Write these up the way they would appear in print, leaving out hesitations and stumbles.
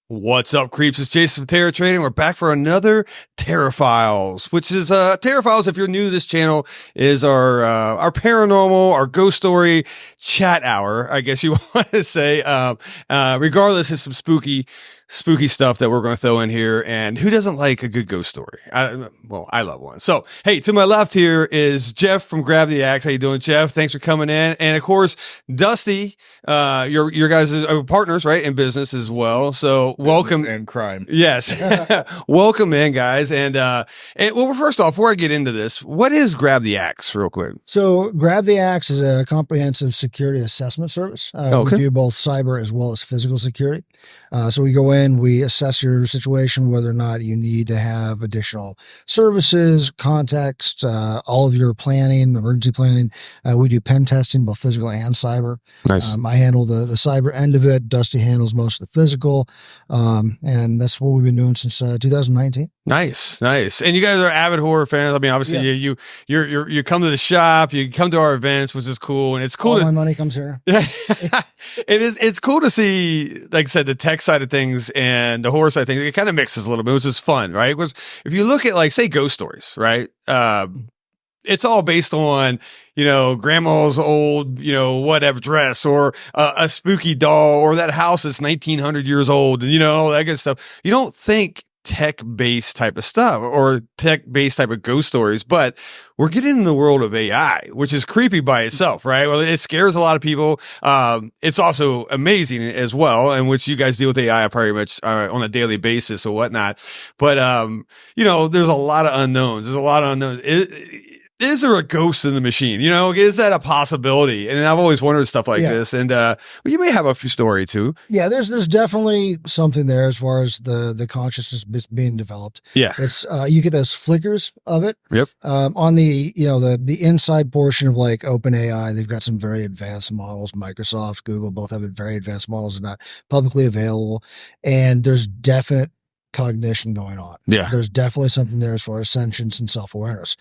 What's up, creeps? It's Jason from Terror Trading. We're back for another Terror Files, which is Terror Files. If you're new to this channel, is our paranormal, our ghost story chat hour, I guess you want to say. Regardless, it's some spooky stuff that we're going to throw in here. And who doesn't like a good ghost story? I love one. So, hey, to my left here is Jeff from Grab the Axe. How you doing, Jeff? Thanks for coming in. And of course, Dusty, your guys are partners, right, in business as well. So welcome. Business and crime. Yes. Welcome in, guys. And well, first off, before I get into this, what is Grab the Axe real quick? So Grab the Axe is a comprehensive security assessment service. Okay. We do both cyber as well as physical security. So we go in, we assess your situation, whether or not you need to have additional services, context, all of your planning, emergency planning. We do pen testing, both physical and cyber. Nice. I handle the cyber end of it. Dusty handles most of the physical. And that's what we've been doing since 2019. Nice. And you guys are avid horror fans. I mean, obviously you come to the shop, you come to our events, which is cool. And it's cool. All my money comes here. It's cool to see, like I said, the tech side of things and the horror side of things. It kind of mixes a little bit, which is fun, right? Because if you look at, like, say, ghost stories, right? It's all based on, grandma's old, whatever dress, or a spooky doll, or that house that's 1900 years old, and, all that good stuff. You don't think tech-based type of stuff or tech-based type of ghost stories, but we're getting in the world of AI, which is creepy by itself, right? Well, it scares a lot of people. It's also amazing as well, in which you guys deal with AI pretty much on a daily basis or whatnot. But, there's a lot of unknowns. Is there a ghost in the machine? Is that a possibility? And I've always wondered stuff like this. And you may have a few story too. Yeah, there's definitely something there as far as the consciousness being developed. Yeah, it's you get those flickers of it. Yep. On the the inside portion of like OpenAI, they've got some very advanced models. Microsoft, Google both have very advanced models that are not publicly available, and there's definite cognition going on. Yeah. There's definitely something there as far as sentience and self-awareness.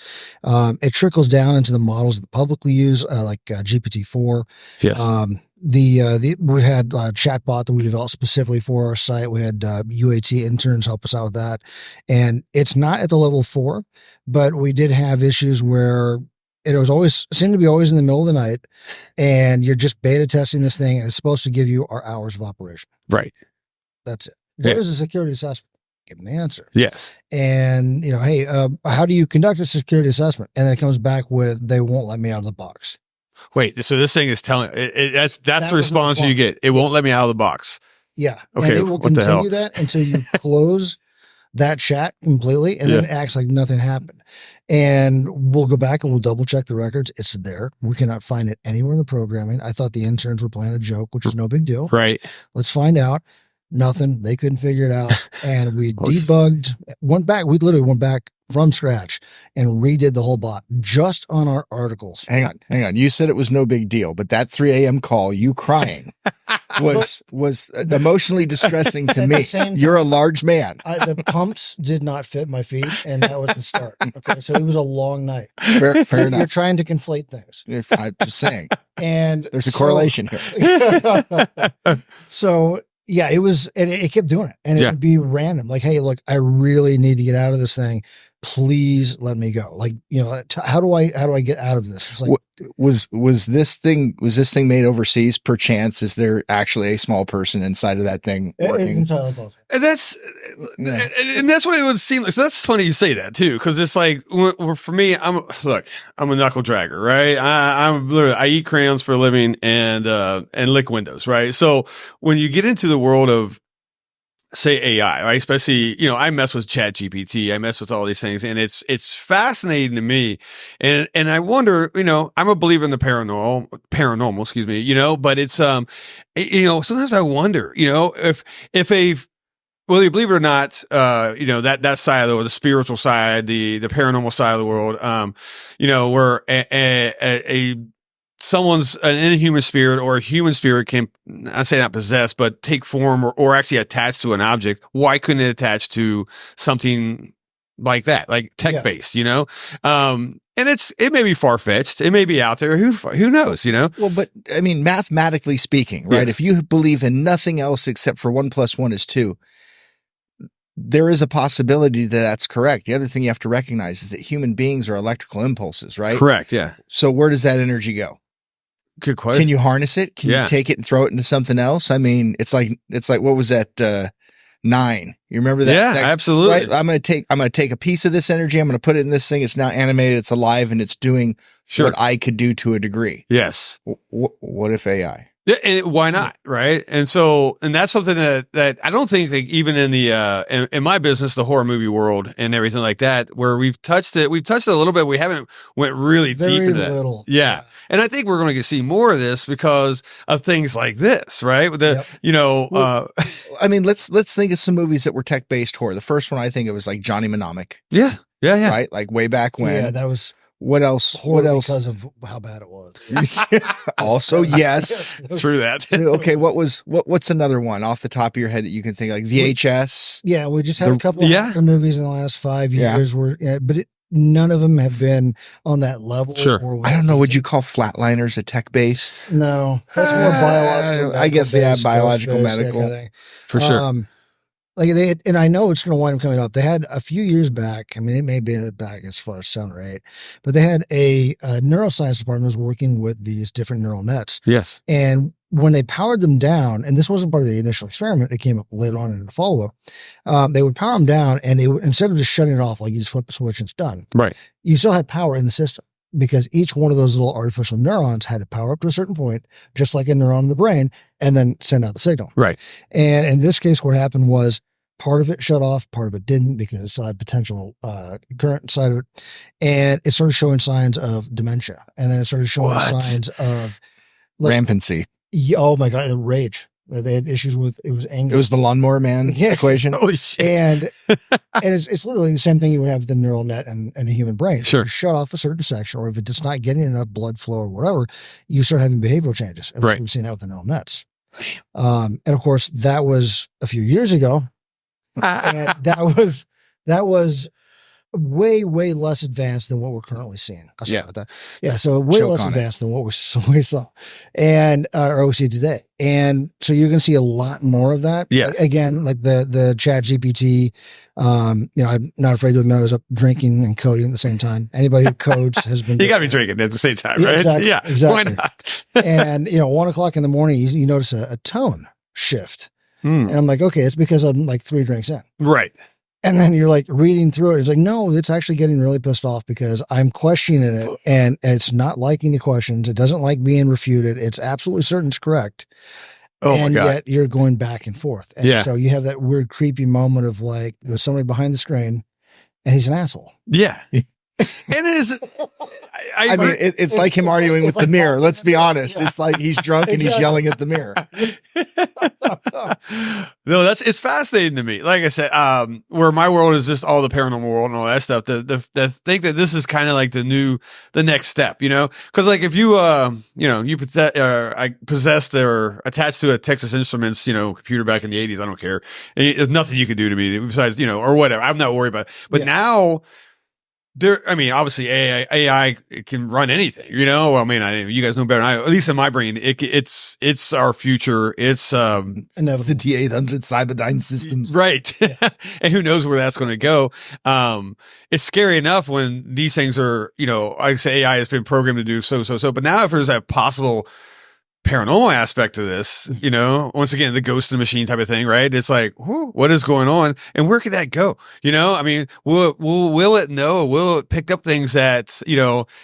It trickles down into the models that publicly use, like GPT-4. Yes. We had a chatbot that we developed specifically for our site. We had UAT interns help us out with that. And it's not at the level 4, but we did have issues where it seemed to be always in the middle of the night, and you're just beta testing this thing, and it's supposed to give you our hours of operation. Right. That's it. There's a security assessment. Give them the answer. Yes. And, hey, how do you conduct a security assessment? And then it comes back with, they won't let me out of the box. Wait, so this thing is telling that's the response you get. It won't let me out of the box. Yeah. Okay. And it will continue that until you close that chat completely, and then it acts like nothing happened. And we'll go back and we'll double check the records. It's there. We cannot find it anywhere in the programming. I thought the interns were playing a joke, which is no big deal. Right. Let's find out. Nothing. They couldn't figure it out. And we debugged, we literally went back from scratch and redid the whole bot just on our articles. Hang on. You said it was no big deal, but that 3 a.m. call, you crying, was emotionally distressing to me. You're a large man. The pumps did not fit my feet, and that was the start. Okay, so it was a long night. Fair enough. You're trying to conflate things. I'm just saying. And there's a correlation here. So yeah, it was, and it kept doing it, and it would be random. Like, hey, look, I really need to get out of this thing. Please let me go. Like, how do I get out of this? It's like, was this thing made overseas? Perchance, is there actually a small person inside of that thing working? It's entirely possible. And that's what it would seem like. So that's funny you say that too, because it's like, for me, I'm a knuckle dragger, right? I eat crayons for a living and lick windows, right? So when you get into the world of, say, AI, right? Especially, I mess with Chat GPT, I mess with all these things, and it's fascinating to me. And I wonder, I'm a believer in the paranormal, excuse me, but it's, sometimes I wonder, if whether you believe it or not, that side of the world, the spiritual side, the paranormal side of the world, where someone's an inhuman spirit or a human spirit can, I say not possess, but take form or actually attach to an object. Why couldn't it attach to something like that, like tech based, you know? And it may be far fetched. It may be out there. Who knows, you know? Well, but I mean, mathematically speaking, right? Yes. If you believe in nothing else except for 1 + 1 is 2, there is a possibility that that's correct. The other thing you have to recognize is that human beings are electrical impulses, right? Correct. Yeah. So where does that energy go? Good question. Can you harness it? Can Yeah. you take it and throw it into something else? I mean, it's like, what was that? 9. You remember that? Yeah, absolutely. Right? I'm going to take a piece of this energy. I'm going to put it in this thing. It's now animated. It's alive and it's doing what I could do to a degree. Yes. What if AI? Yeah, and why not? Right. And that's something that I don't think that even in the, in my business, the horror movie world and everything like that, where we've touched it a little bit. We haven't went really deep into that. Little. Yeah. And I think we're going to see more of this because of things like this, right? I mean, let's think of some movies that were tech based horror. The first one I think it was like Johnny Mnemonic. Yeah. Right. Like way back when. Yeah. That was. What else? Because of how bad it was. Also, yes. True that. Okay. What's another one off the top of your head that you can think, like VHS? Yeah. We just had a couple of movies in the last 5 years but none of them have been on that level. Sure. I don't know. Would you call Flatliners a tech based? No, that's more biological. I guess, biological, medical. For sure. And I know it's going to wind up coming up. They had a few years back. I mean, it may be back as far as 7 or 8, but they had a neuroscience department was working with these different neural nets. Yes. And when they powered them down, and this wasn't part of the initial experiment, it came up later on in the follow up. They would power them down, and they would, instead of just shutting it off, like you just flip a switch and it's done. Right. You still had power in the system, because each one of those little artificial neurons had to power up to a certain point, just like a neuron in the brain, and then send out the signal. Right. And in this case, what happened was part of it shut off, part of it didn't, because it still had potential current inside of it. And it started showing signs of dementia. And then it started showing signs of rampancy. Oh my God, rage. They had issues with, it was anger. It was the lawnmower man equation. Holy shit. And it's literally the same thing you would have with the neural net and a human brain. Sure. You shut off a certain section, or if it's not getting enough blood flow or whatever, you start having behavioral changes. And we've seen that with the neural nets. And of course, that was a few years ago. And that was way less advanced than what we're currently seeing. So way less advanced than what we saw and or we see today. And so you're going to see a lot more of that. Yes. Again, like the Chat GPT. I'm not afraid to admit I was up drinking and coding at the same time. Anybody who codes has been. You got to be drinking at the same time, right? Exactly. Why not? And 1:00 in the morning, you notice a tone shift. And I'm like, okay, it's because I'm like 3 drinks in. Right. And then you're like reading through it. It's like, no, it's actually getting really pissed off because I'm questioning it, and it's not liking the questions. It doesn't like being refuted. It's absolutely certain it's correct. And yet you're going back and forth. And so you have that weird, creepy moment of like, there's somebody behind the screen and he's an asshole. Yeah. And it is. I mean, it's like him arguing with the mirror. Let's be honest. It's like he's drunk and he's yelling at the mirror. No, it's fascinating to me. Like I said, where my world is just all the paranormal world and all that stuff. The think that this is kind of like the next step, because like if you you possessed or attached to a Texas Instruments computer back in the 80s, I don't care. There's nothing you could do to me besides or whatever. I'm not worried about it. But now. Obviously AI can run anything, I mean, you guys know better than I, at least in my brain, it's our future. It's, the T800 Cyberdyne systems. Right. And who knows where that's going to go. It's scary enough when these things are, like I say, AI has been programmed to do so, but now if there's a possible paranormal aspect to this, once again, the ghost in the machine type of thing, right? It's like, what is going on and where could that go? I mean, will it know? Will it pick up things that,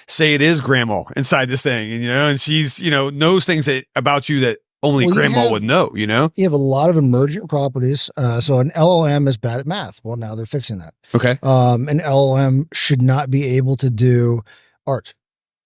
say it is grandma inside this thing and she's, knows things about you that only grandma would know, You have a lot of emergent properties. So an LLM is bad at math. Well, now they're fixing that. Okay. An LLM should not be able to do art.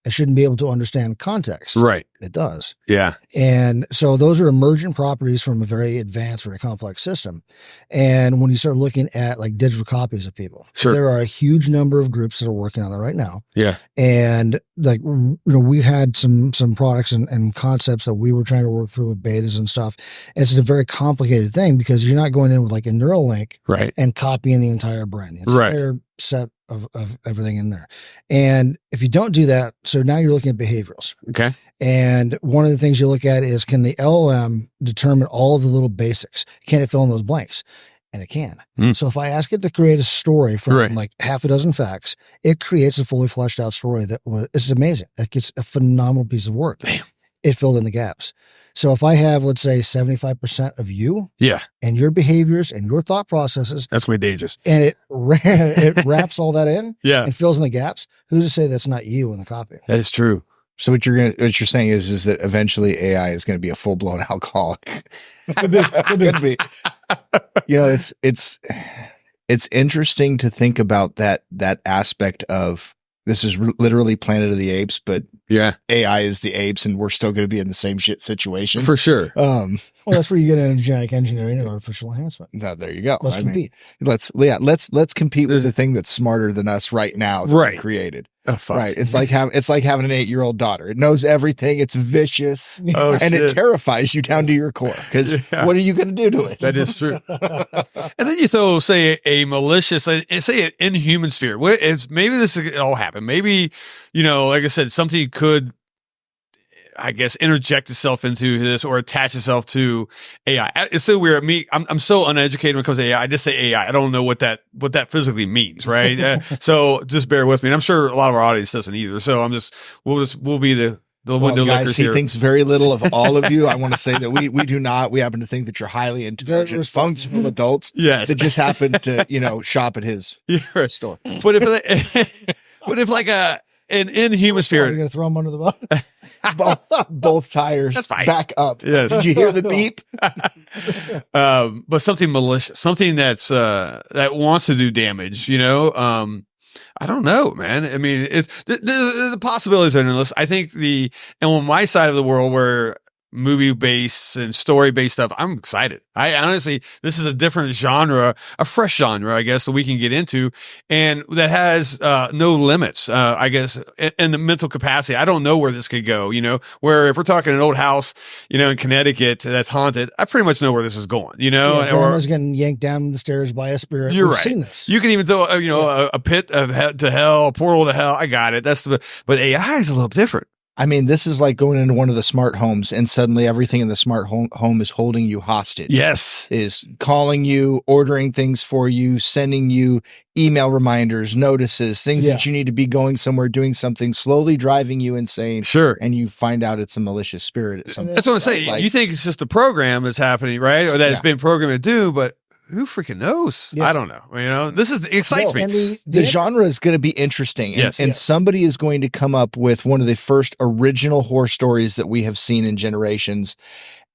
It shouldn't be able to understand context. Right. It does. Yeah. And so those are emergent properties from a very advanced, very complex system. And when you start looking at like digital copies of people, Sure. there are a huge number of groups that are working on it right now. Yeah. And like, we've had some products and concepts that we were trying to work through with betas and stuff. It's a very complicated thing because you're not going in with like a neural link Right. and copying the entire brand, the entire set of everything in there. And if you don't do that, so now you're looking at behaviorals. Okay. And one of the things you look at is, can the LLM determine all of the little basics? Can it fill in those blanks? And it can. So if I ask it to create a story from like half a dozen facts, it creates a fully fleshed out story it's amazing. It's a phenomenal piece of work. Damn. It filled in the gaps. So if I have, let's say 75% of you and your behaviors and your thought processes, that's going to be dangerous. And it wraps all that in and fills in the gaps. Who's to say that's not you in the copy? That is true. So what you're saying is that eventually AI is going to be a full blown alcoholic. Could be. You know, it's interesting to think about that aspect of, this is literally Planet of the Apes, but AI is the apes, and we're still going to be in the same shit situation for sure. Well, that's where you get into genetic engineering and artificial enhancement. No, there you go. Let's compete. Let's compete with the thing that's smarter than us right now. That we created. Oh, fuck. Right. It's like having an 8-year-old daughter. It knows everything. It's vicious. And it terrifies you down to your core. Because what are you going to do to it? That is true. And then you throw, say, a malicious, say an inhuman spirit. Maybe this all happened. Maybe, like I said, something could, I guess, interject itself into this or attach itself to AI. It's so weird. I'm so uneducated when it comes to AI. I just say AI. I don't know what that physically means, right? So just bear with me. And I'm sure a lot of our audience doesn't either. So we'll be the window guys, lickers he here. Thinks very little of all of you. I want to say that we do not. We happen to think that you're highly intelligent, functional adults. Yes. That just happen to, shop at his store. But if like an inhuman spirit, you're going to throw him under the bus. Both tires. That's fine. Back up. Yes. Did you hear the beep? But something malicious, something that wants to do damage, I don't know, man. I mean, it's the possibilities are endless. I think and on my side of the world where movie-based and story-based stuff, I'm excited. I honestly, this is a different genre, a fresh genre, I guess, that we can get into, and that has no limits, I guess, in the mental capacity. I don't know where this could go, where if we're talking an old house, in Connecticut that's haunted, I pretty much know where this is going, Grandma's getting yanked down the stairs by a spirit. You're We've right. seen this. You can even throw, a pit to hell, a portal to hell. I got it. But AI is a little different. I mean, this is like going into one of the smart homes and suddenly everything in the smart home is holding you hostage. Yes. Is calling you, ordering things for you, sending you email reminders, notices, things that you need to be going somewhere, doing something, slowly driving you insane. Sure. And you find out it's a malicious spirit at some point. That's what I'm saying. You think it's just a program that's happening, right? Or that it's been programmed to do, but who freaking knows? I don't know. This excites me. And the genre is going to be interesting. And somebody is going to come up with one of the first original horror stories that we have seen in generations.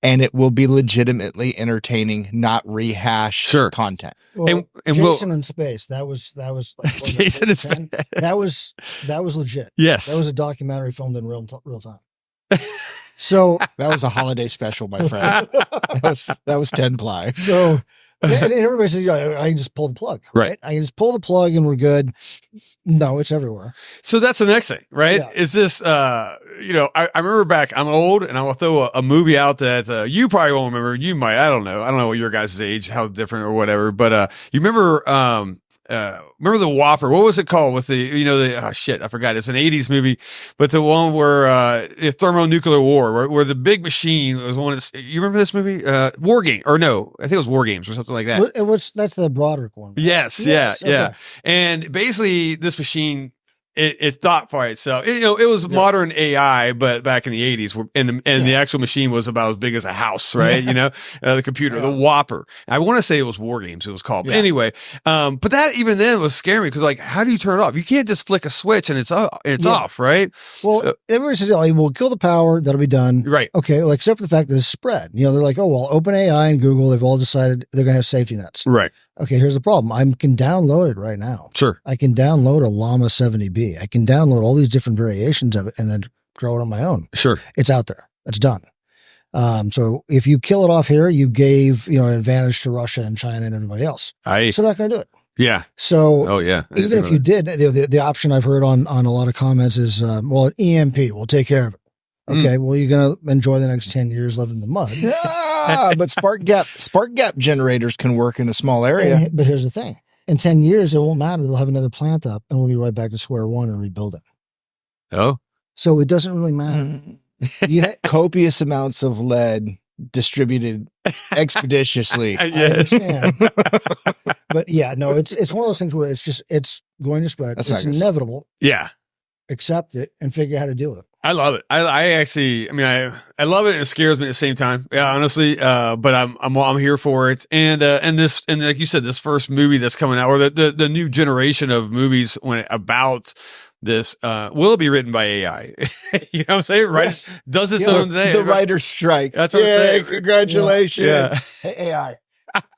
And it will be legitimately entertaining, not rehash content. Well, and Jason in Space. That was like, Jason in Space. That was legit. Yes. That was a documentary filmed in real time. So that was a holiday special, my friend. that was 10 ply. So and everybody says, I can just pull the plug, right? I can just pull the plug and we're good. No, it's everywhere. So that's the next thing, right? Yeah. Is this, I remember back, I'm old and I will throw a movie out that you probably won't remember. You might, I don't know what your guys' age, how different or whatever, but you remember the Whopper? What was it called with I forgot. It's an 80s movie, but the one where thermonuclear war, where the big machine was one of the, you remember this movie? War Game, or no, I think it was War Games or something like that. That's the Broderick one. Right? Yes. Yeah. And basically this machine, it thought for itself. It was modern AI, but back in the 80s, and the actual machine was about as big as a house, right? The computer, the Whopper. I want to say it was War Games. It was called. But anyway, but that even then was scary because, like, how do you turn it off? You can't just flick a switch and it's off, right? Well, everybody says, we'll kill the power. That'll be done. Right. Okay. Well, except for the fact that it's spread. They're like, OpenAI and Google, they've all decided they're going to have safety nets. Right. Okay, here's the problem. I can download it right now. Sure. I can download a Llama 70B. I can download all these different variations of it and then grow it on my own. Sure. It's out there. It's done. So if you kill it off here, you gave, an advantage to Russia and China and everybody else. So they're not going to do it. Yeah. So oh yeah. even if you did, the option I've heard on a lot of comments is, an EMP will take care of it. Okay. Well, you're going to enjoy the next 10 years living in the mud. Yeah, but spark gap generators can work in a small area. But here's the thing. In 10 years, it won't matter. They'll have another plant up and we'll be right back to square one and rebuild it. Oh. So it doesn't really matter. Copious amounts of lead distributed expeditiously. Yes. But yeah, no, it's one of those things where it's going to spread. That's it's inevitable. Yeah. Accept it and figure out how to deal with it. I love it. I actually, I love it and it scares me at the same time. Yeah, honestly. But I'm here for it. And like you said, this first movie that's coming out, or the new generation of movies about this, will be written by AI. You know what I'm saying? Right. Yes. Does its own thing. The writer's strike. That's what I'm saying. Congratulations. Yeah. Hey, AI.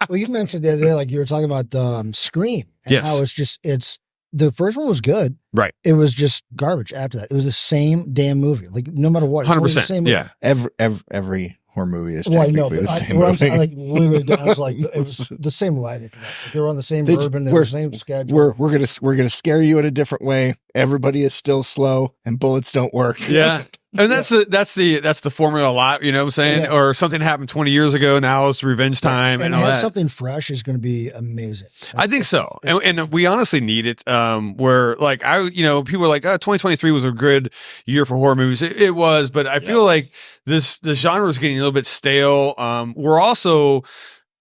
Well, you mentioned the other day, like you were talking about Scream. And Yes. how it's the first one was good. Right. It was just garbage after that. It was the same damn movie. Like no matter what. 100%. Yeah. Every horror movie is Well, I technically know, the same movie. Like we were down, it was the same writing. Like, they were on the same urban, they were the same schedule. We're gonna scare you in a different way. Everybody is still slow, and bullets don't work. Yeah. And that's the formula a lot, you know what I'm saying? Yeah. Or something happened 20 years ago. Now it's revenge time and all have that. something fresh is going to be amazing. I think so. And we honestly need it. Where like people are like, 2023 was a good year for horror movies. It was, but I feel like the genre is getting a little bit stale. We're also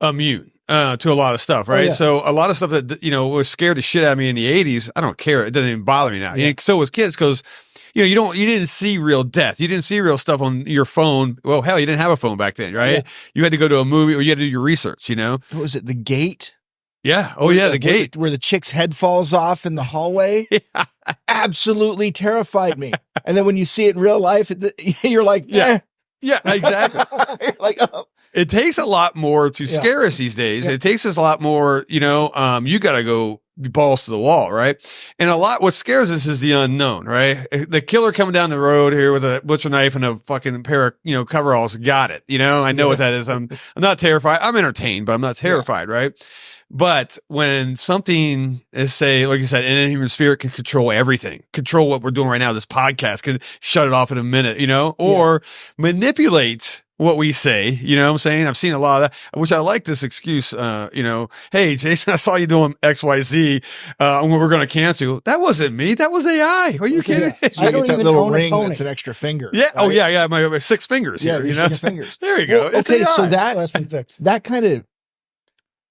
immune to a lot of stuff, right? yeah. So a lot of stuff that, was scared the shit out of me in the 80s. I don't care. It doesn't even bother me now. Yeah. So was kids because you didn't see real death. You didn't see real stuff on your phone. Well, hell, you didn't have a phone back then, right? Yeah. You had to go to a movie or you had to do your research, What was it? The Gate? Yeah. Oh, yeah. The Gate. Where the chick's head falls off in the hallway. Yeah. Absolutely terrified me. And then when you see it in real life, you're like, yeah, exactly. You're like, oh. It takes a lot more to scare us these days. Yeah. It takes us a lot more, you got to go balls to the wall, right? And what scares us is the unknown, right? The killer coming down the road here with a butcher knife and a fucking pair of, coveralls. Got it. I know what that is. I'm not terrified. I'm entertained, but I'm not terrified, right? But when something is, say, like you said, an human spirit can control everything, control what we're doing right now, this podcast can shut it off in a minute, or manipulate what we say, you know what I'm saying? I've seen a lot of that, which I like this excuse, hey, Jason, I saw you doing XYZ, and we're going to cancel you. That wasn't me. That was AI. Are you kidding? Yeah. I don't get that little ring that's an extra finger. Yeah. Right? Oh, yeah. My 6 fingers. Yeah, here, 6 fingers. There you go. Well, okay, so that's been fixed. That kind of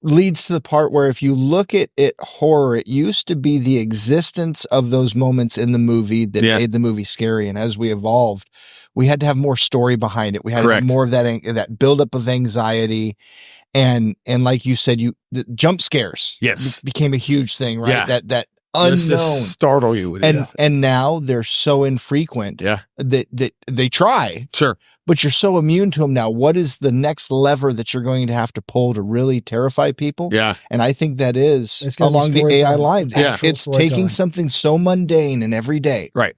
leads to the part where if you look at it, horror, it used to be the existence of those moments in the movie that made the movie scary. And as we evolved, we had to have more story behind it. We had to have more of that buildup of anxiety. And like you said, the jump scares became a huge thing, right? Yeah. That unknown just startle you. And now they're so infrequent that they try. Sure. But you're so immune to them now. What is the next lever that you're going to have to pull to really terrify people? Yeah. And I think that is along the AI lines. It's taking something so mundane and everyday. Right.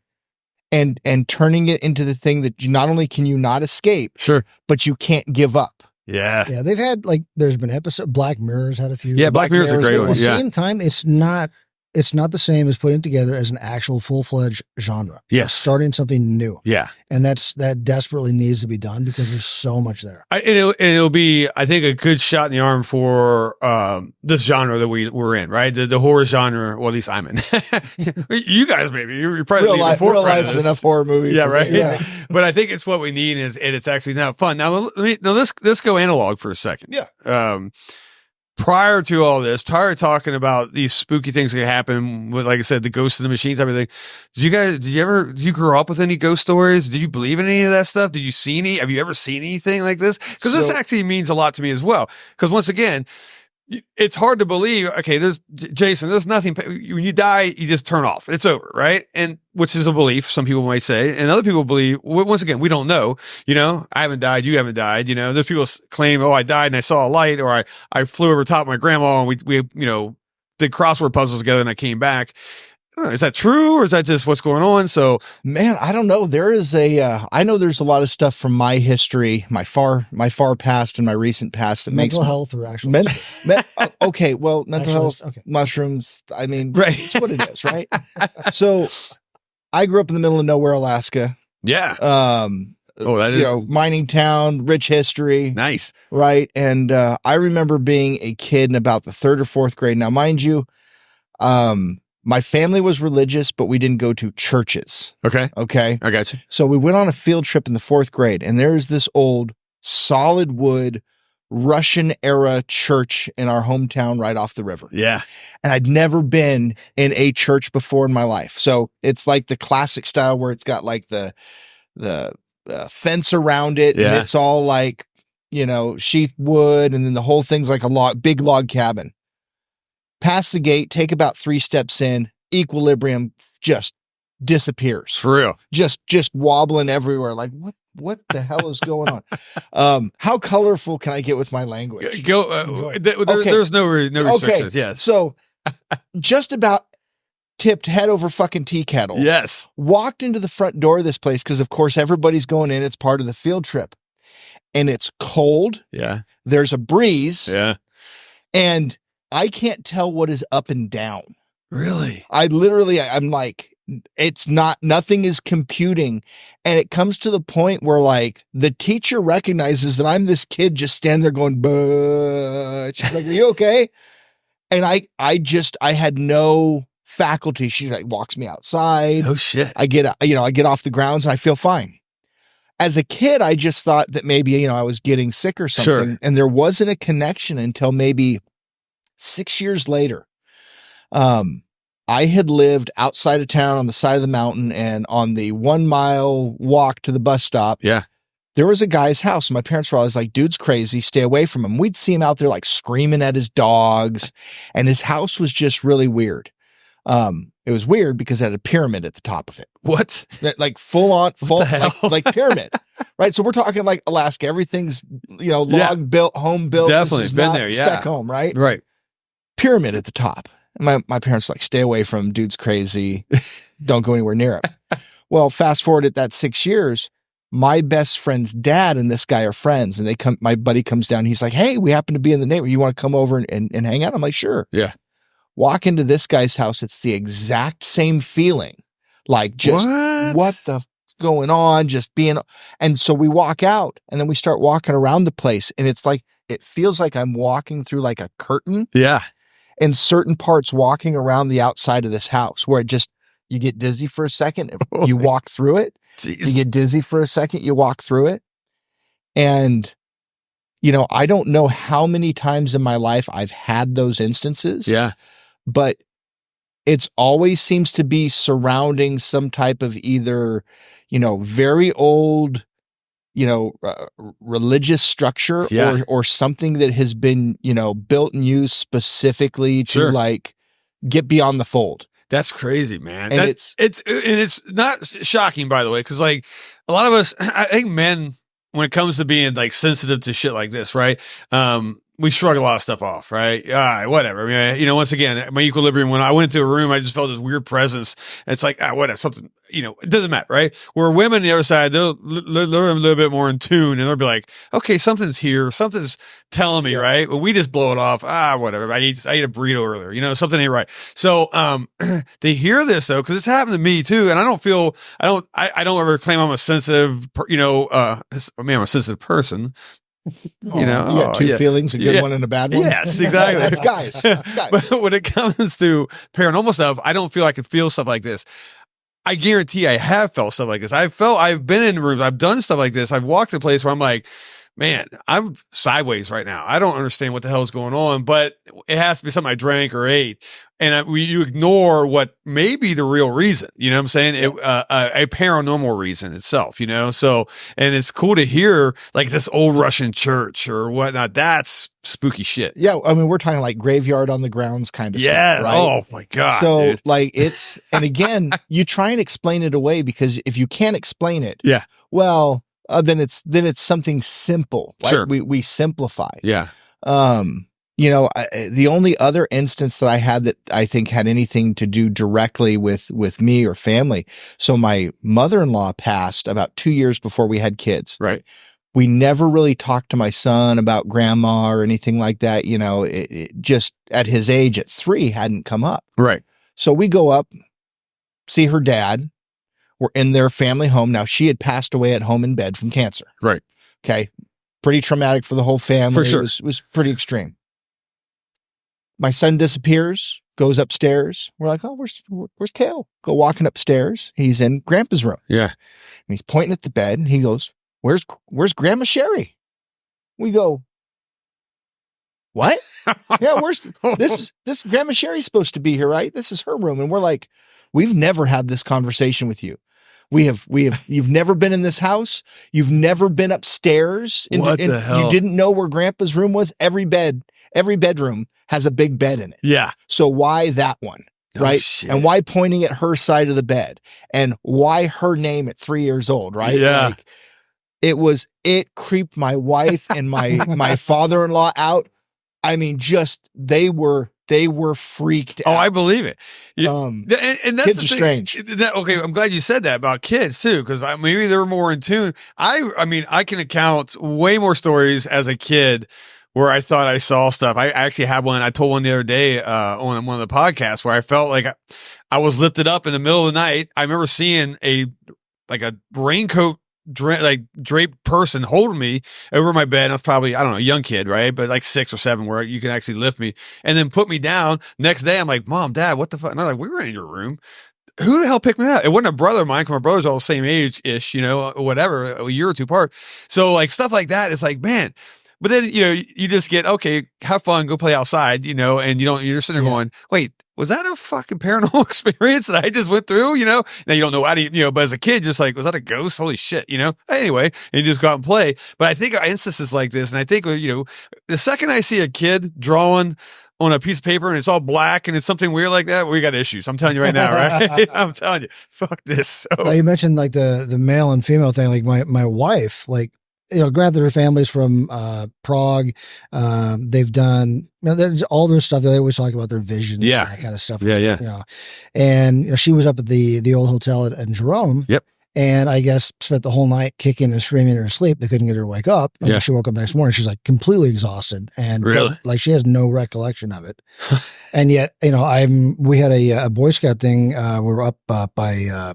And turning it into the thing that not only can you not escape, but you can't give up. Yeah. Yeah. They've had there's been Black Mirror's had a few. Yeah. Black Mirror's a great one. At the same time, it's not the same as putting together as an actual full-fledged genre. Yes. Starting something new. Yeah. And that desperately needs to be done because there's so much there. It'll be, I think, a good shot in the arm for this genre that we're in, right? The horror genre, well, at least I'm in. You guys, maybe. You're probably real life's enough horror movies. Yeah, right? Yeah. But I think it's what we need, and it's actually not fun. Now, let's go analog for a second. Yeah. Prior to all this, prior to talking about these spooky things that happen with, like I said, the ghost in the machine type of thing, did you grow up with any ghost stories? Do you believe in any of that stuff? Did you see have you ever seen anything like this? Because this actually means a lot to me as well. Because once again, it's hard to believe. Okay, Jason, there's nothing. When you die, you just turn off. It's over, right? And which is a belief some people might say, and other people believe. Once again, we don't know. I haven't died. You haven't died. There's people claim, oh, I died and I saw a light, or I flew over top of my grandma and we did crossword puzzles together and I came back. Is that true, or is that just what's going on? So, man, I don't know. There is I know there's a lot of stuff from my history, my far past and my recent past that mental makes health or actual okay. Well, mental health, okay. mushrooms. I mean, right. It's what it is, right? So I grew up in the middle of nowhere, Alaska. Yeah. That is, mining town, rich history. Nice. Right. And, I remember being a kid in about the 3rd or 4th grade. Now, mind you, my family was religious, but we didn't go to churches. Okay. I got you. So we went on a field trip in the 4th grade, and there's this old solid wood Russian era church in our hometown right off the river. Yeah. And I'd never been in a church before in my life. So it's like the classic style where it's got like the fence around it. Yeah. And it's all like, sheath wood. And then the whole thing's like a big log cabin. Pass the gate, take about 3 steps in, equilibrium just disappears. For real. Just wobbling everywhere. Like, what the hell is going on? How colorful can I get with my language? There's no restrictions. Okay. Yes. So just about tipped head over fucking tea kettle. Yes. Walked into the front door of this place because, of course, everybody's going in. It's part of the field trip. And it's cold. Yeah. There's a breeze. Yeah. And I can't tell what is up and down. Really? I'm like, nothing is computing. And it comes to the point where like the teacher recognizes that I'm this kid just standing there going, "Buh." She's like, "Are you okay?" And I had no faculty. She like walks me outside. Oh shit. I get off the grounds and I feel fine. As a kid, I just thought that maybe, I was getting sick or something. Sure. And there wasn't a connection until maybe 6 years later. I had lived outside of town on the side of the mountain, and on the 1 mile walk to the bus stop. Yeah. There was a guy's house. My parents were always like, "Dude's crazy. Stay away from him." We'd see him out there like screaming at his dogs, and his house was just really weird. It was weird because it had a pyramid at the top of it. What? Like full like pyramid, right? So we're talking like Alaska. Everything's, log built, home built. Definitely been there. Yeah. Spec home, right? Right. Pyramid at the top. My parents were like, "Stay away from him. Dude's crazy. Don't go anywhere near him." Well, fast forward at that 6 years, my best friend's dad and this guy are friends, and my buddy comes down. He's like, "Hey, we happen to be in the neighborhood. You want to come over and hang out?" I'm like, "Sure." Yeah. Walk into this guy's house. It's the exact same feeling. Like just what the going on, just being. And so we walk out and then we start walking around the place. And it's like, it feels like I'm walking through like a curtain. Yeah. In certain parts, walking around the outside of this house where you get dizzy for a second. You walk through it. Jeez. You get dizzy for a second. You walk through it. And, I don't know how many times in my life I've had those instances. Yeah. But it's always seems to be surrounding some type of either, very old, religious structure. Yeah. or something that has been, built and used specifically to like get beyond the fold. That's crazy, man. And it's not shocking, by the way, because like a lot of us, I think men, when it comes to being like sensitive to shit like this, right? We shrug a lot of stuff off, right? Whatever. I mean, once again, my equilibrium, when I went into a room, I just felt this weird presence. It's like, whatever, something, it doesn't matter, right? Where women on the other side, they're a little bit more in tune, and they'll be like, okay, something's here. Something's telling me, right? But we just blow it off. Whatever. I ate a burrito earlier, something ain't right. So, to hear this though, cause it's happened to me too. And I don't ever claim I'm a sensitive, I'm a sensitive person. You got two feelings, a good one and a bad one. Yes, exactly. That's guys. But when it comes to paranormal stuff, I don't feel I can feel stuff like this. I guarantee I have felt stuff like this. I've been in rooms. I've done stuff like this. I've walked to a place where I'm like, man, I'm sideways right now. I don't understand what the hell is going on, but it has to be something I drank or ate. And you ignore what may be the real reason, you know what I'm saying? A paranormal reason itself, you know? So, and it's cool to hear like this old Russian church or whatnot. That's spooky shit. Yeah. I mean, we're talking like graveyard on the grounds kind of stuff, right? Oh my God. So dude. like it's, and again, you try and explain it away because if you can't explain it, Yeah. well, then it's something simple. Right? Sure. We simplify. Yeah. You know, the only other instance that I had that I think had anything to do directly with me or family. So my mother-in-law passed about 2 years before we had kids. Right. We never really talked to my son about grandma or anything like that. You know, it just at his age at 3 hadn't come up. Right. So we go up, see her dad. We're in their family home. Now she had passed away at home in bed from cancer. Right. Okay. Pretty traumatic for the whole family. For sure. It was pretty extreme. My son disappears, goes upstairs. We're like, oh, where's Kale? Go walking upstairs. He's in Grandpa's room. Yeah. And he's pointing at the bed and he goes, where's Grandma Sherry? We go, what? Yeah, this Grandma Sherry's supposed to be here, right? This is her room. And we're like, we've never had this conversation with you. You've never been in this house. You've never been upstairs. What the hell? You didn't know where Grandpa's room was. Every bedroom has a big bed in it. Yeah. So why that one? No right. shit. And why pointing at her side of the bed and why her name at 3 years old? Right. Yeah. Like, it creeped my wife and my father-in-law out. I mean, they were freaked out. Oh, I believe it. And that's kids are strange. Okay, I'm glad you said that about kids too, because maybe they're more in tune. I mean, I can account way more stories as a kid where I thought I saw stuff. I actually had one. I told one the other day on one of the podcasts where I felt like I was lifted up in the middle of the night. I remember seeing a raincoat draped person holding me over my bed. I was probably, I don't know, a young kid, right? But like 6 or 7 where you can actually lift me and then put me down. Next day, I'm like, Mom, Dad, what the fuck? And I'm like, we were in your room. Who the hell picked me up? It wasn't a brother of mine, because my brother's all the same age-ish, you know, whatever, a year or two apart. So like stuff like that, it's like, man. But then, you know, you just get, okay, have fun, go play outside, you know, and you're sitting there going, wait, was that a fucking paranormal experience that I just went through, you know? Now you don't know how to, you know, but as a kid, just like, was that a ghost? Holy shit, you know? Anyway, and you just go out and play. But I think instances like this, and I think, you know, the second I see a kid drawing on a piece of paper and it's all black and it's something weird like that, we got issues. I'm telling you right now, right? I'm telling you, fuck this. So. You mentioned like the male and female thing. Like my wife, like, you know, granted her family's from Prague. They've done, you know, there's all their stuff. They always talk about their visions, and that kind of stuff. Yeah, yeah. You know, and you know, she was up at the old hotel in Jerome. Yep. And I guess spent the whole night kicking and screaming in her sleep. They couldn't get her to wake up. And she woke up next morning. She's like completely exhausted and like she has no recollection of it. And yet, you know, we had a Boy Scout thing. We were up by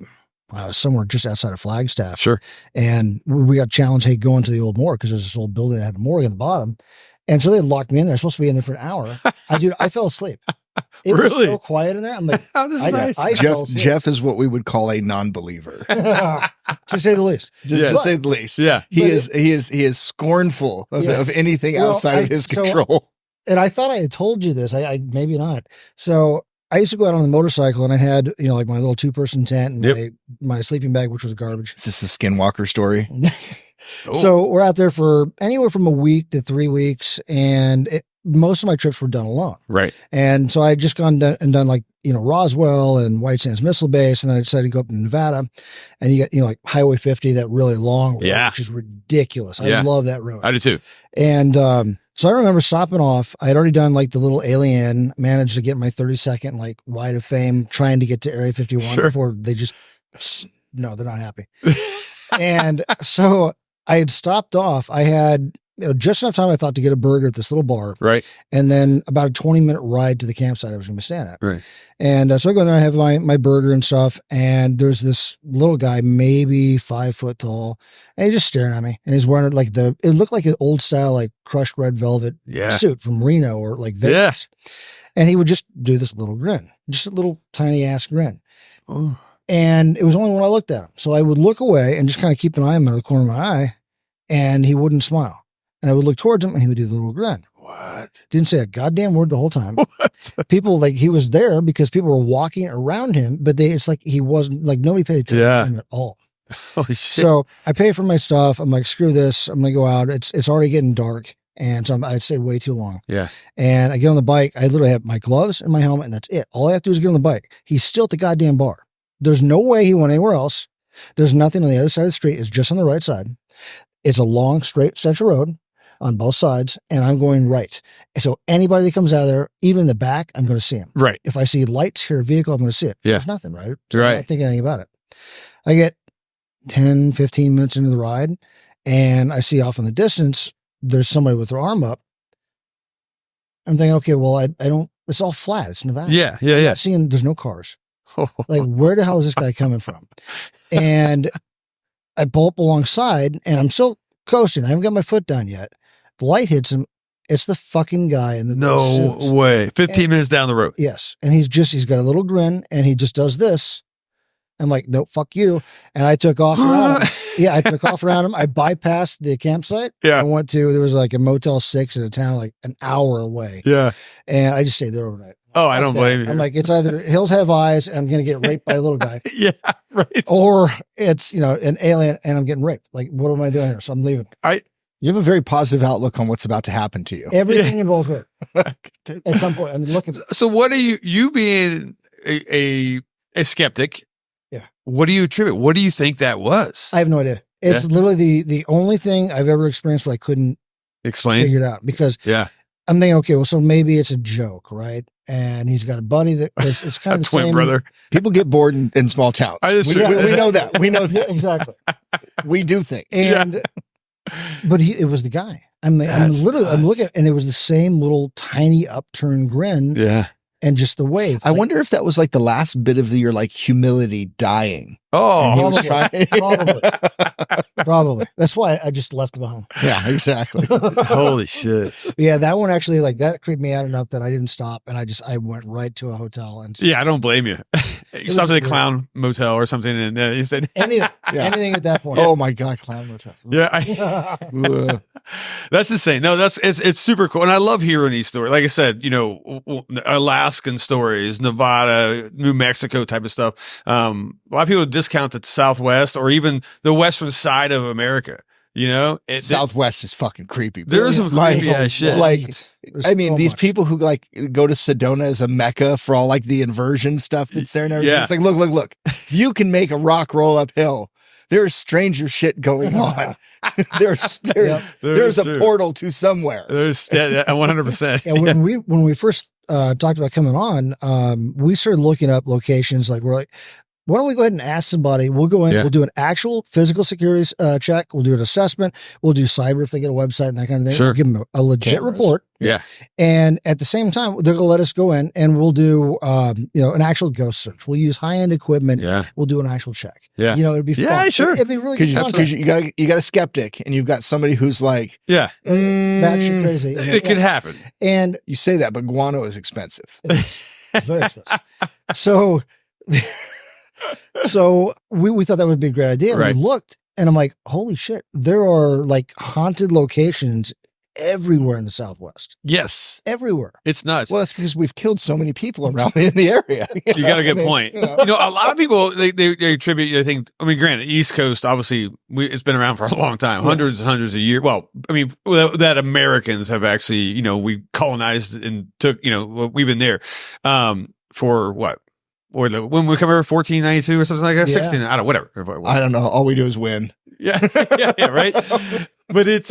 somewhere just outside of Flagstaff. Sure. And we got challenged, hey, go into the old morgue, because there's this old building that had a morgue in the bottom. And so they locked me in there. I was supposed to be in there for an hour. I fell asleep. It was so quiet in there. I'm like, oh, this is nice. Jeff is what we would call a non-believer, to say the least. To say the least. Yeah. He is scornful of anything outside of his control. And I thought I had told you this. I maybe not. So I used to go out on the motorcycle and I had, you know, like my little 2-person tent and my sleeping bag, which was garbage. Is this the Skinwalker story? So we're out there for anywhere from a week to 3 weeks. And most of my trips were done alone. Right. And so I had just gone and done like, you know, Roswell and White Sands Missile Base. And then I decided to go up to Nevada, and you got, you know, like Highway 50, that really long road, which is ridiculous. I love that road. I do too. And, so I remember stopping off. I had already done like the little alien, managed to get my 30-second like ride of fame, trying to get to Area 51 before they just, no, they're not happy. And so I had stopped off. I had, you know, just enough time, I thought, to get a burger at this little bar. Right. And then about a 20-minute ride to the campsite I was going to be staying at. Right. And so I go in there, I have my burger and stuff. And there's this little guy, maybe 5 foot tall, and he's just staring at me. And he's wearing like it looked like an old style, like crushed red velvet suit from Reno or like Vegas. Yeah. And he would just do this little grin, just a little tiny ass grin. Oh. And it was only when I looked at him. So I would look away and just kind of keep an eye on him out of the corner of my eye, and he wouldn't smile. And I would look towards him and he would do the little grin. What? Didn't say a goddamn word the whole time. What? People like he was there because people were walking around him, but it's like he wasn't like nobody paid attention to him at all. Holy shit. So I pay for my stuff. I'm like, screw this. I'm gonna go out. It's already getting dark. And so I stayed way too long. Yeah. And I get on the bike. I literally have my gloves and my helmet, and that's it. All I have to do is get on the bike. He's still at the goddamn bar. There's no way he went anywhere else. There's nothing on the other side of the street. It's just on the right side. It's a long, straight stretch of road on both sides, and I'm going right. And so anybody that comes out of there, even in the back, I'm going to see him. Right. If I see lights, hear a vehicle, I'm going to see it. Yeah. There's nothing, right? Right. I'm not thinking anything about it. I get 10, 15 minutes into the ride, and I see off in the distance, there's somebody with their arm up. I'm thinking, okay, well, I don't, it's all flat. It's Nevada. Yeah. I'm not seeing, there's no cars. Like, where the hell is this guy coming from? And I pull up alongside, and I'm still coasting. I haven't got my foot down yet. The light hits him. It's the fucking guy in the No suits. way. 15 minutes down the road. Yes. And he's got a little grin, and he just does this. I'm like, no, fuck you. And I took off around him. Yeah, I took off around him. I bypassed the campsite. Yeah. I went to, there was like a Motel 6 in a town like an hour away. Yeah. And I just stayed there overnight. Oh, I don't blame you. I'm like, it's either hills have eyes and I'm going to get raped by a little guy. Yeah. Right. Or it's, an alien and I'm getting raped. Like, what am I doing here? So I'm leaving. You have a very positive outlook on what's about to happen to you. Everything involves rape. At some point, I'm looking. So what are you being a skeptic? Yeah. What do you attribute? What do you think that was? I have no idea. It's literally the only thing I've ever experienced where I couldn't Explain. figure it out because Yeah. I'm thinking, okay, well, so maybe it's a joke, right? And he's got a buddy that it's kind of the twin same brother. People get bored in small towns. That's We true. know that. We know that. Yeah, exactly. We do think. And but it was the guy. I'm looking, and it was the same little tiny upturned grin, Yeah. and just the wave. I wonder if that was like the last bit of your like humility dying. Oh, And he was trying- Probably. That's why I just left it behind. Yeah, exactly. holy shit. Yeah, that one actually, like, that creeped me out enough that I didn't stop, and I went right to a hotel and Yeah, I don't blame you. You stopped at a clown motel or something, and you said, anything at that point. Oh my God, clown motel. "Yeah, Ugh. that's insane." No, it's super cool, and I love hearing these stories. Like I said, Alaskan stories, Nevada, New Mexico type of stuff. A lot of people discount the Southwest or even the western side of America. Southwest is fucking creepy. There's some creepy ass shit. Like, There's I mean, so these much. people who like go to Sedona as a mecca for all like the inversion stuff that's there and everything. Yeah. It's like, look. If you can make a rock roll uphill, there's stranger shit going on. there's a true. portal to somewhere. There's 100%. Yeah, when we first talked about coming on, we started looking up locations. Like, we're like, why don't we go ahead and ask somebody? We'll go in, we'll do an actual physical security check. We'll do an assessment. We'll do cyber if they get a website and that kind of thing. Sure. We'll give them a legit Cameras. report. Yeah. And at the same time, they're going to let us go in and we'll do, an actual ghost search. We'll use high-end equipment. Yeah. We'll do an actual check. Yeah. It'd be fun. Yeah, sure. It'd be really good. Because you got a skeptic and you've got somebody who's like, Yeah. That shit crazy. It could happen. And you say that, but guano is expensive. very expensive. So we thought that would be a great idea. And Right. we looked and I'm like, holy shit, there are like haunted locations everywhere in the Southwest. Yes. Everywhere. It's nuts. Well, that's because we've killed so many people around in the area. You got a good point. You know. A lot of people they attribute. I think. I mean, granted, East Coast obviously it's been around for a long time, hundreds and hundreds of years. Well, I mean that Americans have actually, we colonized and took. We've been there for what? Or when we come over 1492 or something like that, Yeah. 16. I don't know, whatever. I don't know. All we do is win. Yeah, yeah, right. But it's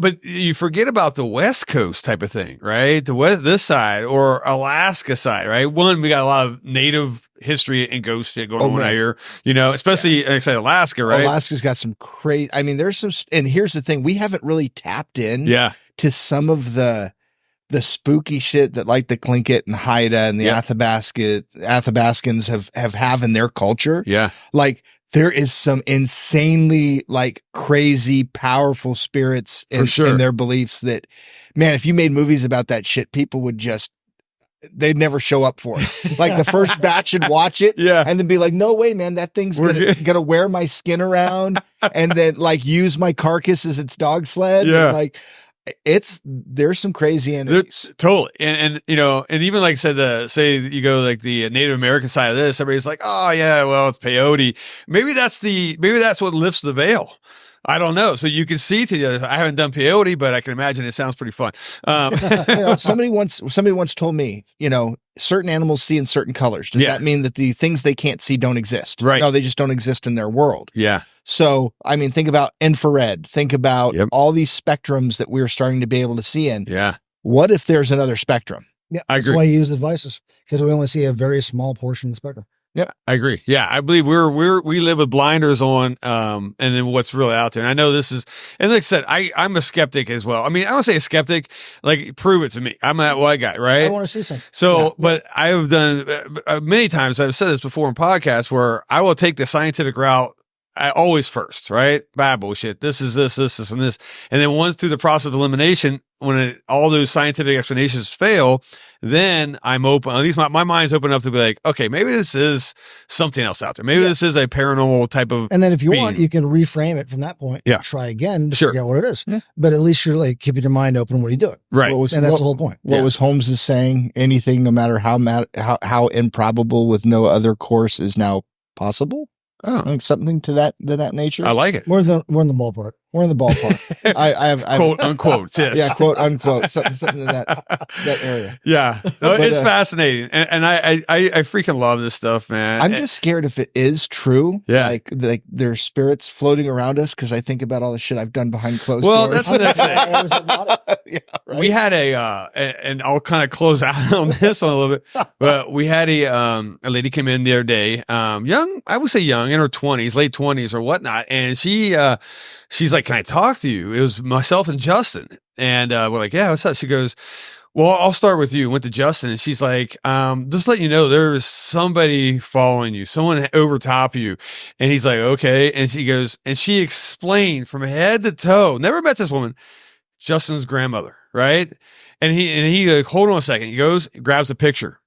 but you forget about the West Coast type of thing, right? This side or Alaska side, right? One, we got a lot of native history and ghost shit going on out here, especially like I said, Alaska, right? Alaska's got some crazy. I mean, there's some. And here's the thing: we haven't really tapped in, to some of the spooky shit that like the Tlingit and Haida and the Athabascans have in their culture. Yeah. Like there is some insanely like crazy, powerful spirits For sure. in their beliefs that, man, if you made movies about that shit, people would just they'd never show up for it. Like the first batch would watch it Yeah. and then be like, no way, man, that thing's gonna wear my skin around and then like use my carcass as its dog sled. Yeah. And like there's some crazy entities. Totally. And and even like said, say you go like the Native American side of this, everybody's like, oh yeah, well, it's peyote. Maybe that's what lifts the veil. I don't know. So you can see to the other. I haven't done peyote, but I can imagine it sounds pretty fun. Somebody once told me, certain animals see in certain colors. Does that mean that the things they can't see don't exist? Right. No, they just don't exist in their world. Yeah. So, I mean, think about infrared. Think about all these spectrums that we're starting to be able to see in. Yeah. What if there's another spectrum? Yeah, I that's agree. why you use the devices, because we only see a very small portion of the spectrum. Yeah, I agree. Yeah, I believe we live with blinders on, and then what's really out there. And I know this is, and like I said, I'm a skeptic as well. I mean, I don't say a skeptic, like prove it to me. I'm that white guy, right? I want to see something. So, but I have done many times. I've said this before in podcasts where I will take the scientific route. I always first, right? Bad bullshit. This is this, and this. And then once through the process of elimination, when all those scientific explanations fail, then I'm open. At least my mind's open enough to be like, okay, maybe this is something else out there. Maybe this is a paranormal type of. And then if you being. want, you can reframe it from that point. Yeah. Try again to Sure. figure out what it is. Yeah. But at least you're like keeping your mind open when you do it. Right. What was, And that's what, the whole point. what was Holmes saying? Anything, no matter how improbable with no other course is now possible. Oh, Like something to that nature. I like it. We're in the ballpark. We're in the ballpark. I have Quote unquote. Yes. yeah, quote unquote, something in that area. Yeah. No, But, it's fascinating. And I freaking love this stuff, man. I'm just scared if it is true. Yeah. Like there's spirits floating around us because I think about all the shit I've done behind closed Well, doors. that's the next thing. yeah, right? We had and I'll kind of close out on this one a little bit, but we had a lady came in the other day, young, I would say young, in her 20s, late 20s or whatnot. And she's like, can I talk to you? It was myself and Justin. And we're like, yeah, what's up? She goes, well, I'll start with you. Went to Justin and she's like, just let you know, there's somebody following you, someone over top of you. And he's like, okay. And she goes, and she explained from head to toe, never met this woman, Justin's grandmother. Right. And he like, hold on a second. He goes, grabs a picture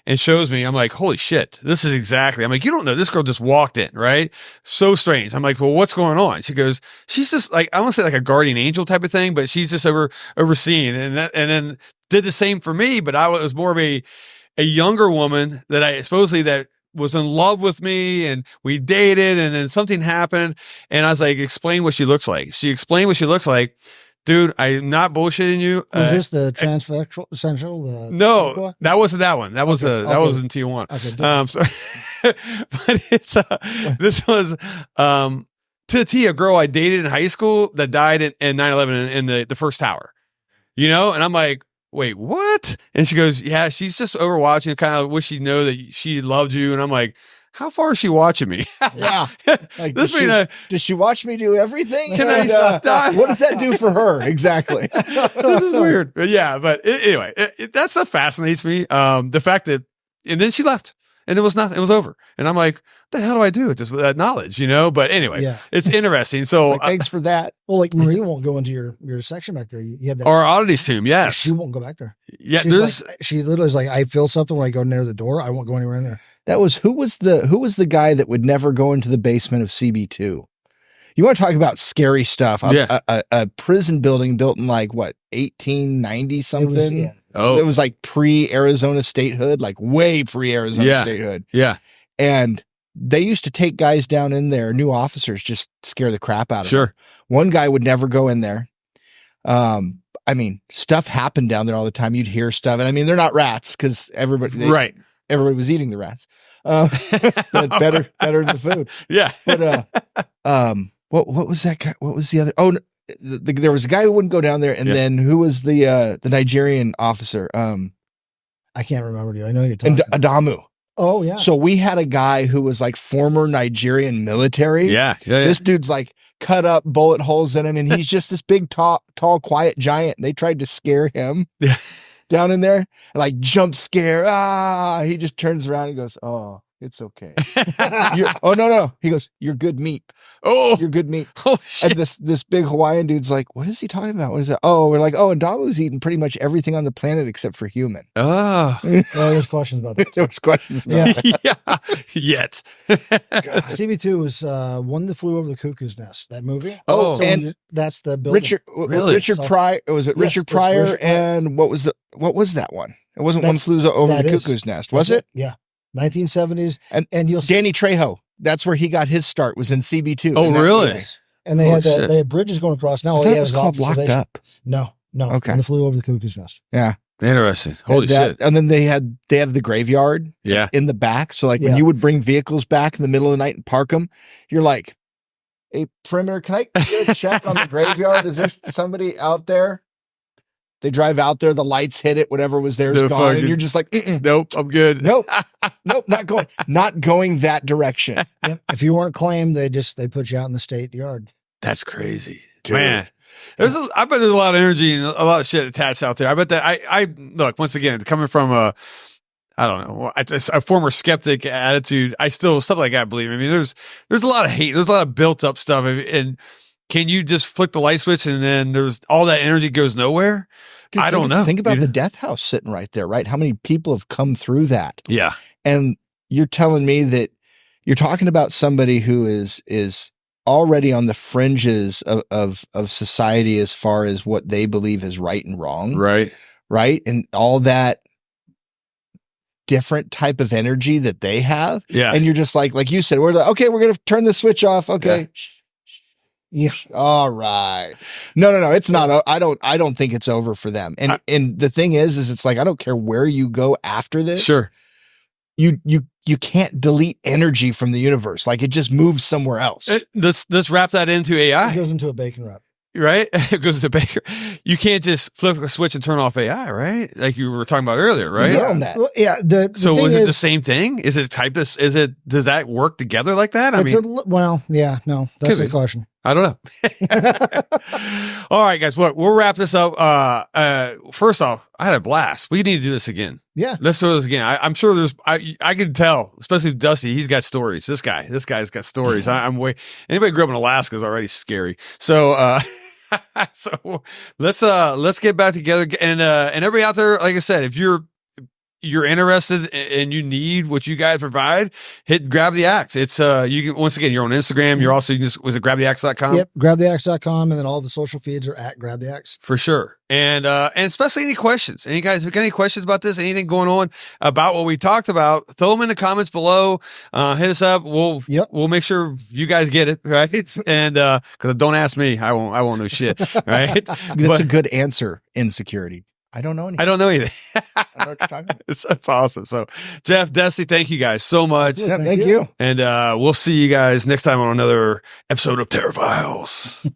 and shows me. I'm like, holy shit, this is exactly. I'm like, you don't know, this girl just walked in, right? So strange. I'm like, well, what's going on? She goes, she's just like, I don't want to say like a guardian angel type of thing, but she's just overseeing. And then did the same for me, but I was more of a younger woman that was in love with me and we dated and then something happened. And I was like, explain what she looks like. She explained what she looks like. Dude, I'm not bullshitting you. Was this the transexual essential? No, that wasn't that one. That was Okay, that was in Tijuana. Okay, So, but it's this was to the T, a girl I dated in high school that died in 9/11 in the first tower. And I'm like, wait, what? And she goes, yeah, she's just overwatching. Kind of wish she'd know that she loved you. And I'm like, how far is she watching me? Yeah. Like, This does she watch me do everything? Can I stop? What does that do for her? Exactly. This is weird. But yeah, but anyway, that stuff fascinates me. The fact that, and then she left and it was nothing. It was over. And I'm like, what the hell do I do with this, with that knowledge, But anyway, Yeah. it's interesting. So, It's like, thanks for that. Well, like Marie won't go into your section back there. You have that. our oddities tomb, yes. She won't go back there. Yeah, She literally is like, I feel something when I go near the door. I won't go anywhere in there. That was who was the guy that would never go into the basement of CB2? You want to talk about scary stuff? Yeah. A prison building built in like what 1890 something. It was like pre-Arizona statehood, like way pre-Arizona statehood. Yeah. And they used to take guys down in there, new officers, just scare the crap out of them. Sure. One guy would never go in there. I mean, stuff happened down there all the time. You'd hear stuff. And I mean, they're not rats because everybody was eating the rats. Better than the food. Yeah. But, what was that guy? What was the other? Oh, no, there was a guy who wouldn't go down there. And then who was the Nigerian officer? I can't remember you. I know you're talking. Adamu. Oh yeah. So we had a guy who was like former Nigerian military. Yeah. This dude's like cut up bullet holes in him. And he's just this big, tall, quiet giant. They tried to scare him down in there, like jump scare. He just turns around and goes, oh, It's okay. Oh no. He goes, "You're good meat. Oh, You're good meat." oh shit. And this big Hawaiian dude's like, "What is he talking about? What is that?" Oh, we're like, "Oh, and Damu's eating pretty much everything on the planet except for human." Oh, There's questions about that. There was questions about that. yeah. Yet. CB2 was One That Flew Over the Cuckoo's Nest. That movie. Oh, and that's the building. Really? Richard Pryor. Was it Yes, Richard it's Pryor? Richard Pryor. And what was that one? It wasn't One Flew Over that the is. Cuckoo's Nest, was it? Yeah. 1970s. And you'll see. Danny Trejo. That's where he got his start. Was in CB2. Oh, in that really? movie. And they Oh, had shit. they had bridges going across. Now all I he thought it has was is called Locked observation. Up. No. Okay. When They Flew Over the Cuckoo's Nest. Yeah. Interesting. Holy shit. And then they have the graveyard Yeah. in the back. So like when Yeah. you would bring vehicles back in the middle of the night and park them, you're like, "Hey, perimeter, can I get a check on the graveyard? Is there somebody out there?" They drive out there, the lights hit it, whatever was there is The gone, fucking- and you're just like, Nope. I'm good. nope, not going that direction. Yep. If you weren't claimed, they put you out in the state yard. That's crazy. Dude. Man. I bet there's a lot of energy and a lot of shit attached out there. I bet that I look, once again, coming from I don't know, a former skeptic attitude, I still stuff like that believe. I mean, there's a lot of hate, there's a lot of built up stuff, and can you just flick the light switch and then there's all that energy goes nowhere? Dude, I don't know. Think about You the know? death house sitting right there, right? How many people have come through that? Yeah. And you're telling me that you're talking about somebody who is already on the fringes of society as far as what they believe is right and wrong. Right. And all that different type of energy that they have. Yeah. And you're just like you said, we're like, okay, we're going to turn the switch off. Okay. Yeah. All right. No. It's not. I don't think it's over for them. And the thing is it's like, I don't care where you go after this. Sure. You can't delete energy from the universe. Like it just moves somewhere else. Let's wrap that into It AI, goes into a bacon wrap. right? It goes to Baker. You can't just flip a switch and turn off AI, right? Like you were talking about earlier, right? Yeah. On that. Well, yeah. The So thing is it the is, same thing? Is it type this? Does that work together like that? I it's mean, yeah, no, that's Could a be. caution. I don't know. All right, guys. We'll wrap this up. First off, I had a blast. We need to do this again. Yeah. Let's do this again. I'm sure I can tell, especially Dusty, he's got stories. This guy's got stories. Anybody who grew up in Alaska is already scary. So, so let's get back together and everybody out there, like I said, if you're interested and you need what you guys provide, grab the axe. It's you can, once again, you're on Instagram. You're also, you can just, was it grabtheaxe.com? Yep. Grabtheaxe.com, and then all the social feeds are at grabtheaxe. For sure. And especially any questions. Any guys, if you got any questions about this, anything going on about what we talked about, throw them in the comments below. Hit us up. We'll make sure you guys get it. Right. And, cause don't ask me. I won't know shit. Right. That's a good answer in security. I don't know anything. I don't know either. I don't know what you're talking about. It's awesome. So Jeff, Dusty, thank you guys so much. Yeah, thank you. And we'll see you guys next time on another episode of Terror Files.